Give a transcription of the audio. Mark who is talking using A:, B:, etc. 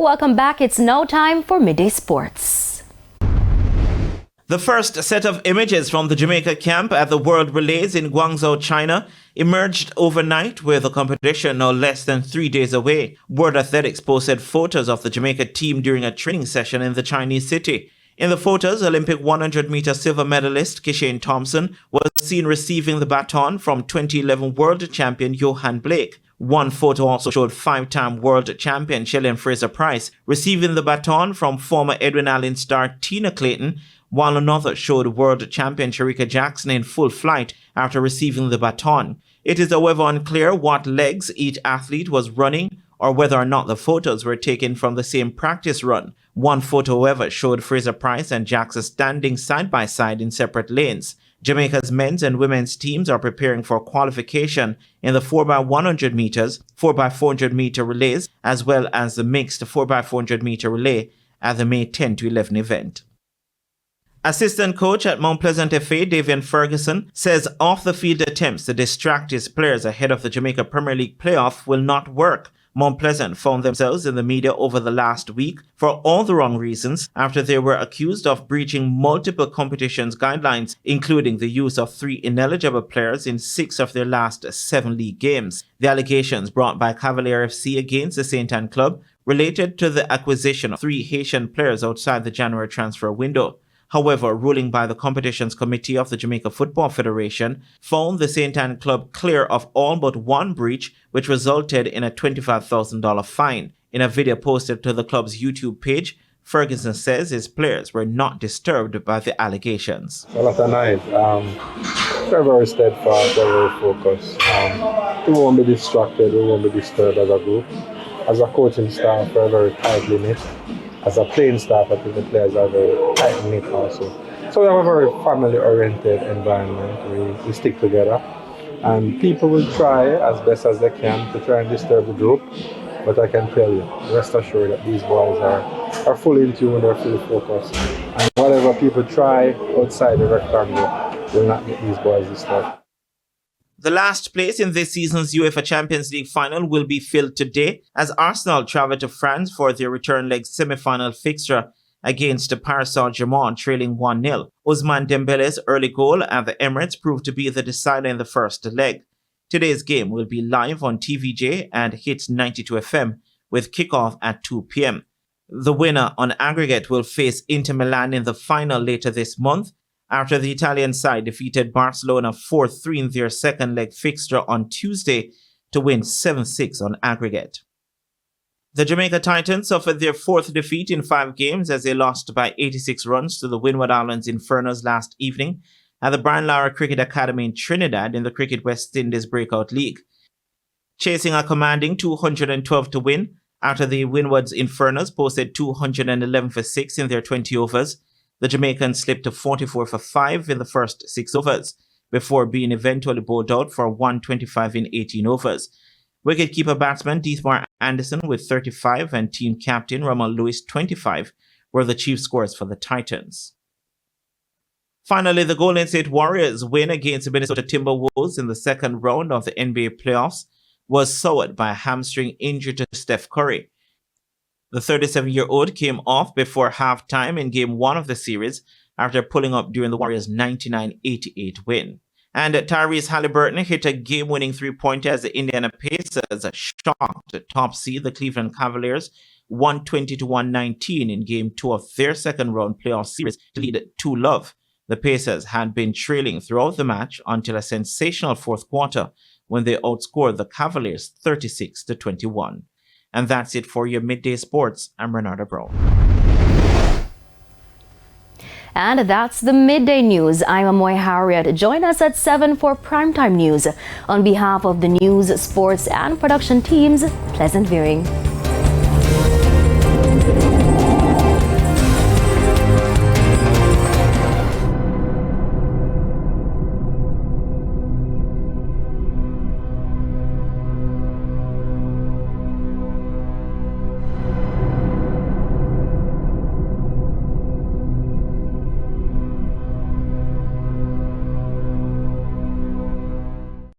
A: Welcome back. It's now time for Midday Sports.
B: The first set of images from the Jamaica camp at the World Relays in Guangzhou, China, emerged overnight with the competition now less than 3 days away. World Athletics posted photos of the Jamaica team during a training session in the Chinese city. In the photos, Olympic 100-meter silver medalist Kishane Thompson was seen receiving the baton from 2011 world champion Johan Blake. One photo also showed 5-time world champion Shelly Fraser-Price receiving the baton from former Edwin Allen star Tina Clayton, while another showed world champion Sharika Jackson in full flight after receiving the baton. It is however unclear what legs each athlete was running or whether or not the photos were taken from the same practice run. One photo, however, showed Fraser-Price and Jackson standing side by side in separate lanes. Jamaica's men's and women's teams are preparing for qualification in the 4x100 meters, 4x400 meter relays, as well as the mixed 4x400 meter relay at the May 10 to 11 event. Assistant coach at Mount Pleasant FA, Davian Ferguson, says off-the-field attempts to distract his players ahead of the Jamaica Premier League playoff will not work. Mount Pleasant found themselves in the media over the last week for all the wrong reasons after they were accused of breaching multiple competitions guidelines, including the use of 3 ineligible players in 6 of their last 7 league games. The allegations brought by Cavalier FC against the St. Anne club related to the acquisition of 3 Haitian players outside the January transfer window. However, a ruling by the Competitions Committee of the Jamaica Football Federation found the St. Anne club clear of all but one breach, which resulted in a $25,000 fine. In a video posted to the club's YouTube page, Ferguson says his players were not disturbed by the allegations.
C: Well, after night, very steadfast, very focused. We won't be distracted, we won't be disturbed as a group. As a coaching staff, we're very tightly knit. As a playing staff, I think the players are very tight-knit also. So we have a very family-oriented environment. We stick together. And people will try as best as they can to try and disturb the group. But I can tell you, rest assured that these boys are fully in tune, they're fully focused. And whatever people try outside the rectangle will not get these boys disturbed.
B: The last place in this season's UEFA Champions League final will be filled today as Arsenal travel to France for their return leg semi-final fixture against Paris Saint-Germain, trailing 1-0. Ousmane Dembele's early goal at the Emirates proved to be the decider in the first leg. Today's game will be live on TVJ and Hits 92 FM with kickoff at 2 p.m. The winner on aggregate will face Inter Milan in the final later this month, after the Italian side defeated Barcelona 4-3 in their second leg fixture on Tuesday to win 7-6 on aggregate. The Jamaica Titans suffered their 4th defeat in 5 games as they lost by 86 runs to the Windward Islands Infernos last evening at the Brian Lara Cricket Academy in Trinidad in the Cricket West Indies Breakout League. Chasing a commanding 212 to win after the Windward's Infernos posted 211 for 6 in their 20 overs, the Jamaicans slipped to 44 for 5 in the first 6 overs, before being eventually bowled out for 125 in 18 overs. Wicketkeeper batsman Deethmar Anderson with 35 and team captain Ramal Lewis 25 were the chief scores for the Titans. Finally, the Golden State Warriors' win against the Minnesota Timberwolves in the second round of the NBA playoffs was soured by a hamstring injury to Steph Curry. The 37-year-old came off before halftime in Game 1 of the series after pulling up during the Warriors' 99-88 win. And Tyrese Halliburton hit a game-winning 3-pointer as the Indiana Pacers shocked top seed the Cleveland Cavaliers 120-119 in Game 2 of their second-round playoff series to lead 2-0. The Pacers had been trailing throughout the match until a sensational fourth quarter when they outscored the Cavaliers 36-21. And that's it for your Midday Sports. I'm Renata Brown.
A: And that's the Midday News. I'm Amoy Harriet. Join us at 7 for Primetime News. On behalf of the news, sports, and production teams, pleasant viewing.